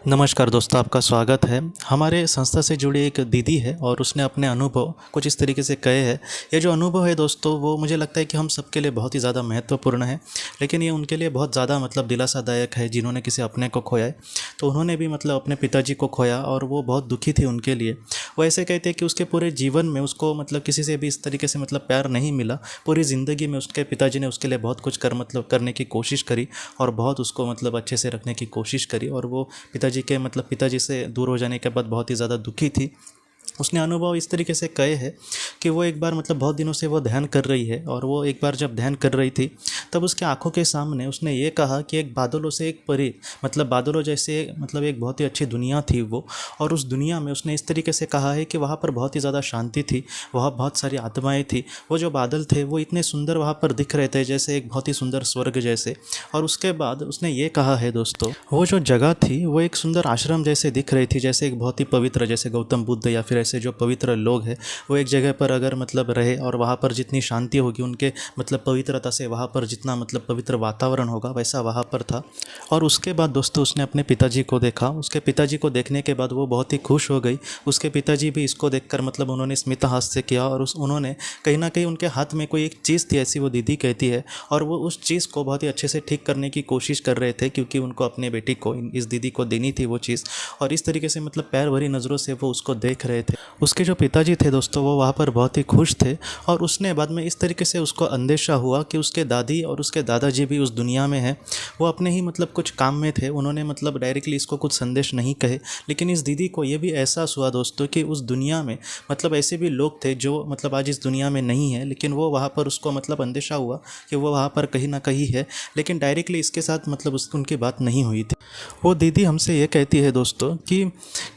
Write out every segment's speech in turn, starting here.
नमस्कार दोस्तों, आपका स्वागत है। हमारे संस्था से जुड़ी एक दीदी है और उसने अपने अनुभव कुछ इस तरीके से कहे हैं। ये जो अनुभव है दोस्तों, वो मुझे लगता है कि हम सबके लिए बहुत ही ज़्यादा महत्वपूर्ण है, लेकिन ये उनके लिए बहुत ज़्यादा दिलासादायक है जिन्होंने किसी अपने को खोया है। तो उन्होंने भी अपने पिताजी को खोया और वो बहुत दुखी थी उनके लिए। वो ऐसे कहते हैं कि उसके पूरे जीवन में उसको किसी से भी इस तरीके से प्यार नहीं मिला। पूरी ज़िंदगी में उसके पिताजी ने उसके लिए बहुत कुछ करने की कोशिश करी और बहुत उसको अच्छे से रखने की कोशिश करी, और वो पिताजी से दूर हो जाने के बाद बहुत ही ज़्यादा दुखी थी। उसने अनुभव इस तरीके से कहे हैं कि वो एक बार बहुत दिनों से वो ध्यान कर रही है, और वो एक बार जब ध्यान कर रही थी तब उसके आंखों के सामने उसने ये कहा कि एक बादलों से एक परी, बादलों जैसे एक बहुत ही अच्छी दुनिया थी वो। और उस दुनिया में उसने इस तरीके से कहा है कि वहाँ पर बहुत ही ज़्यादा शांति थी, वहाँ बहुत सारी आत्माएँ थी। वो जो बादल थे वो इतने सुंदर वहाँ पर दिख रहे थे, जैसे एक बहुत ही सुंदर स्वर्ग जैसे। और उसके बाद उसने ये कहा है दोस्तों, वो जो जगह थी वो एक सुंदर आश्रम जैसे दिख रही थी, जैसे एक बहुत ही पवित्र, जैसे गौतम बुद्ध या फिर ऐसे जो पवित्र लोग हैं वो एक जगह पर अगर रहे और वहाँ पर जितनी शांति होगी उनके पवित्रता से, वहाँ पर जितना पवित्र वातावरण होगा वैसा वहाँ पर था। और उसके बाद दोस्तों उसने अपने पिताजी को देखा। उसके पिताजी को देखने के बाद वो बहुत ही खुश हो गई। उसके पिताजी भी इसको देखकर उन्होंने स्मित हास्य किया, और उन्होंने कहीं ना कहीं उनके हाथ में कोई एक चीज़ थी, ऐसी वो दीदी कहती है, और वो उस चीज़ को बहुत ही अच्छे से ठीक करने की कोशिश कर रहे थे, क्योंकि उनको अपने बेटी को, इस दीदी को देनी थी वो चीज़। और इस तरीके से प्यार भरी नज़रों से वो उसको देख रहे थे। उसके जो पिताजी थे दोस्तों वो वहाँ पर बहुत ही खुश थे, और उसने बाद में इस तरीके से उसको अंदेशा हुआ कि उसके दादी और उसके दादाजी भी उस दुनिया में हैं। वो अपने ही कुछ काम में थे, उन्होंने डायरेक्टली इसको कुछ संदेश नहीं कहे, लेकिन इस दीदी को ये भी एहसास हुआ दोस्तों कि उस दुनिया में ऐसे भी लोग थे जो आज इस दुनिया में नहीं है, लेकिन वो वहाँ पर उसको अंदेशा हुआ कि वो वहाँ पर कहीं ना कहीं है, लेकिन डायरेक्टली इसके साथ उनकी बात नहीं हुई थी। वो दीदी हमसे ये कहती है दोस्तों कि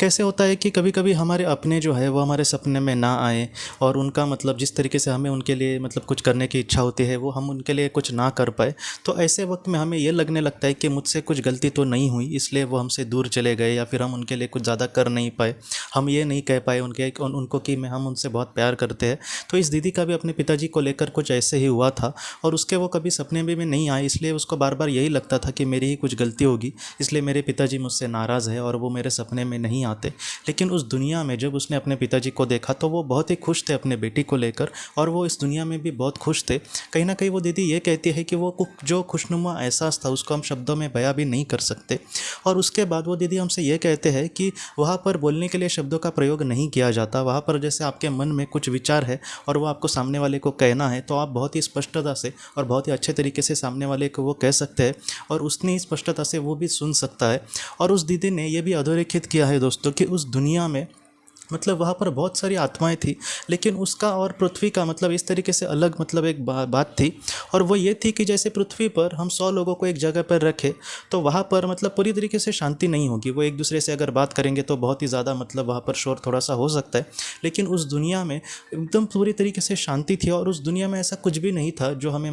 कैसे होता है कि कभी कभी हमारे अपने जो है वो हमारे सपने में ना आए, और उनका जिस तरीके से हमें उनके लिए कुछ करने की इच्छा होती है वो हम उनके लिए कुछ ना कर पाए, तो ऐसे वक्त में हमें ये लगने लगता है कि मुझसे कुछ गलती तो नहीं हुई इसलिए वो हमसे दूर चले गए, या फिर हम उनके लिए कुछ ज़्यादा कर नहीं पाए, हम ये नहीं कह पाए उनको कि हम उनसे बहुत प्यार करते हैं। तो इस दीदी का भी अपने पिताजी को लेकर कुछ ऐसे ही हुआ था, और उसके वो कभी सपने में भी नहीं आए, इसलिए उसको बार बार यही लगता था कि मेरी ही कुछ गलती होगी, इसलिए मेरे पिताजी मुझसे नाराज़ है और वो मेरे सपने में नहीं आते। लेकिन उस दुनिया में जब उसने अपने पिताजी को देखा तो वो बहुत ही खुश थे अपने बेटी को लेकर, और वो इस दुनिया में भी बहुत खुश थे। कहीं ना कहीं वो दीदी ये कहती है कि वो जो खुशनुमा एहसास था उसको हम शब्दों में बयां भी नहीं कर सकते। और उसके बाद वो दीदी हमसे ये कहते हैं कि वहाँ पर बोलने के लिए शब्दों का प्रयोग नहीं किया जाता, वहाँ पर जैसे आपके मन में कुछ विचार है और वो आपको सामने वाले को कहना है, तो आप बहुत ही स्पष्टता से और बहुत ही अच्छे तरीके से सामने वाले को वो कह सकते हैं, और उतनी ही स्पष्टता से वो भी सुन सकता है। और उस दीदी ने ये भी अधोरेखित किया है दोस्तों कि उस दुनिया में वहाँ पर बहुत सारी आत्माएं थी, लेकिन उसका और पृथ्वी का इस तरीके से अलग एक बात थी, और वो ये थी कि जैसे पृथ्वी पर हम 100 लोगों को एक जगह पर रखें तो वहाँ पर पूरी तरीके से शांति नहीं होगी, वो एक दूसरे से अगर बात करेंगे तो बहुत ही ज़्यादा वहाँ पर शोर थोड़ा सा हो सकता है। लेकिन उस दुनिया में एकदम पूरी तरीके से शांति थी, और उस दुनिया में ऐसा कुछ भी नहीं था जो हमें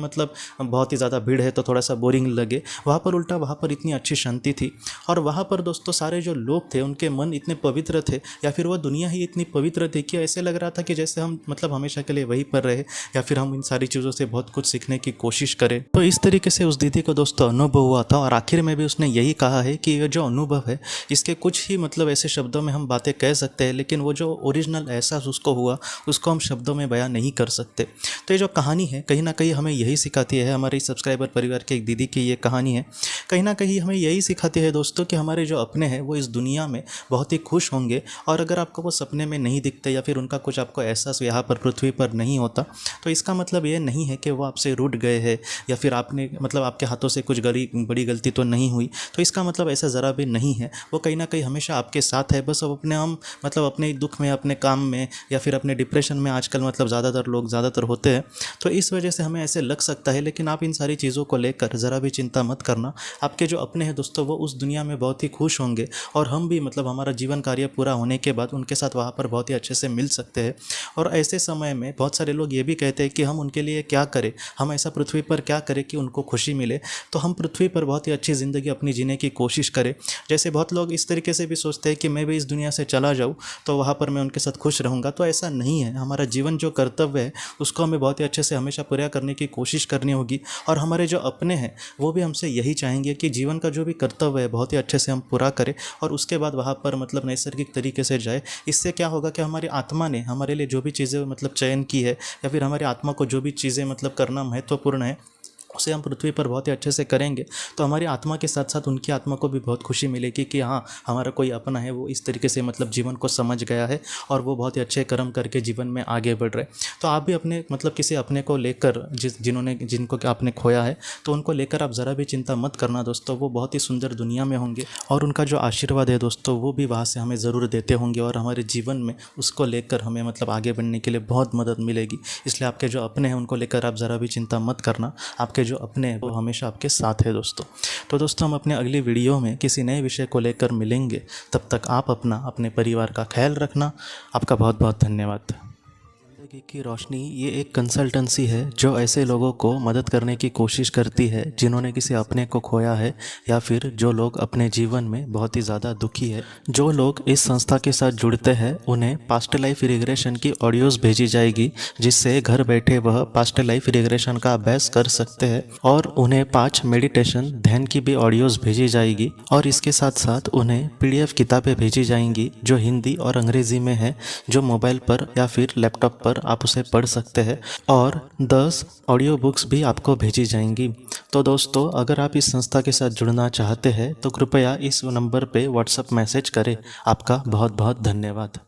बहुत ही ज़्यादा भीड़ है तो थोड़ा सा बोरिंग लगे। वहाँ पर उल्टा वहाँ पर इतनी अच्छी शांति थी, और वहाँ पर दोस्तों सारे जो लोग थे उनके मन इतने पवित्र थे, या फिर वो दुनिया ही इतनी पवित्र थी कि ऐसे लग रहा था कि जैसे हम हमेशा के लिए वहीं पर रहे, या फिर हम इन सारी चीज़ों से बहुत कुछ सीखने की कोशिश करें। तो इस तरीके से उस दीदी को दोस्तों अनुभव हुआ था, और आखिर में भी उसने यही कहा है कि ये जो अनुभव है इसके कुछ ही ऐसे शब्दों में हम बातें कह सकते हैं, लेकिन वो जो ओरिजिनल एहसास उसको हुआ उसको हम शब्दों में बयां नहीं कर सकते। तो ये जो कहानी है कहीं ना कहीं हमें यही सिखाती है, हमारी सब्सक्राइबर परिवार के एक दीदी की ये कहानी है, कहीं ना कहीं हमें यही सिखाती है दोस्तों कि हमारे जो अपने हैं वो इस दुनिया में बहुत ही खुश होंगे, और अगर आपको वो सपने में नहीं दिखते या फिर उनका कुछ आपको एहसास यहाँ पर पृथ्वी पर नहीं होता, तो इसका ये नहीं है कि वो आपसे रूठ गए हैं, या फिर आपने आपके हाथों से कुछ बड़ी गलती तो नहीं हुई। तो इसका ऐसा ज़रा भी नहीं है, वो कहीं ना कहीं हमेशा आपके साथ है। बस अब अपने हम अपने दुख में, अपने काम में, या फिर अपने डिप्रेशन में आजकल ज़्यादातर होते हैं, तो इस वजह से हमें ऐसे लग सकता है। लेकिन आप इन सारी चीज़ों को लेकर ज़रा भी चिंता मत करना, आपके जो अपने हैं दोस्तों वो उस दुनिया में बहुत ही खुश होंगे, और हम भी हमारा जीवन कार्य पूरा होने के बाद उनके साथ साथ वहाँ पर बहुत ही अच्छे से मिल सकते हैं। और ऐसे समय में बहुत सारे लोग ये भी कहते हैं कि हम उनके लिए क्या करें, हम ऐसा पृथ्वी पर क्या करें कि उनको खुशी मिले। तो हम पृथ्वी पर बहुत ही अच्छी ज़िंदगी अपनी जीने की कोशिश करें। जैसे बहुत लोग इस तरीके से भी सोचते हैं कि मैं भी इस दुनिया से चला जाऊँ तो वहाँ पर मैं उनके साथ खुश रहूँगा। तो ऐसा नहीं है। हमारा जीवन जो कर्तव्य है उसको हमें बहुत ही अच्छे से हमेशा पूरा करने की कोशिश करनी होगी। और हमारे जो अपने हैं वो भी हमसे यही चाहेंगे कि जीवन का जो भी कर्तव्य है बहुत ही अच्छे से हम पूरा करें और उसके बाद वहाँ पर मतलब नैसर्गिक तरीके से जाए। इससे क्या होगा कि हमारी आत्मा ने हमारे लिए जो भी चीज़ें मतलब चयन की है या फिर हमारी आत्मा को जो भी चीज़ें मतलब करना महत्वपूर्ण है उसे हम पृथ्वी पर बहुत ही अच्छे से करेंगे। तो हमारी आत्मा के साथ साथ उनकी आत्मा को भी बहुत खुशी मिलेगी कि हाँ, हमारा कोई अपना है वो इस तरीके से मतलब जीवन को समझ गया है और वो बहुत ही अच्छे कर्म करके जीवन में आगे बढ़ रहे। तो आप भी अपने मतलब किसी अपने को लेकर जिनको कि आपने खोया है तो उनको लेकर आप ज़रा भी चिंता मत करना दोस्तों। वो बहुत ही सुंदर दुनिया में होंगे और उनका जो आशीर्वाद है दोस्तों वो भी वहाँ से हमें ज़रूर देते होंगे और हमारे जीवन में उसको लेकर हमें मतलब आगे बढ़ने के लिए बहुत मदद मिलेगी। इसलिए आपके जो अपने हैं उनको लेकर आप ज़रा भी चिंता मत करना। आपके जो अपने हैं वो हमेशा आपके साथ है दोस्तों। तो दोस्तों हम अपने अगली वीडियो में किसी नए विषय को लेकर मिलेंगे। तब तक आप अपने परिवार का ख्याल रखना। आपका बहुत बहुत धन्यवाद। ज़िंदगी की रोशनी ये एक कंसल्टेंसी है जो ऐसे लोगों को मदद करने की कोशिश करती है जिन्होंने किसी अपने को खोया है या फिर जो लोग अपने जीवन में बहुत ही ज़्यादा दुखी है। जो लोग इस संस्था के साथ जुड़ते हैं उन्हें पास्ट लाइफ रिग्रेशन की ऑडियोज़ भेजी जाएगी जिससे घर बैठे वह पास्ट लाइफ रिग्रेशन का अभ्यास कर सकते हैं और उन्हें 5 मेडिटेशन ध्यान की भी ऑडियोज़ भेजी जाएगी और इसके साथ साथ उन्हें PDF किताबें भेजी जाएंगी जो हिंदी और अंग्रेज़ी में है, जो मोबाइल पर या फिर लैपटॉप पर आप उसे पढ़ सकते हैं और 10 ऑडियो बुक्स भी आपको भेजी जाएंगी। तो दोस्तों अगर आप इस संस्था के साथ जुड़ना चाहते हैं तो कृपया इस नंबर पे व्हाट्सएप मैसेज करें। आपका बहुत बहुत धन्यवाद।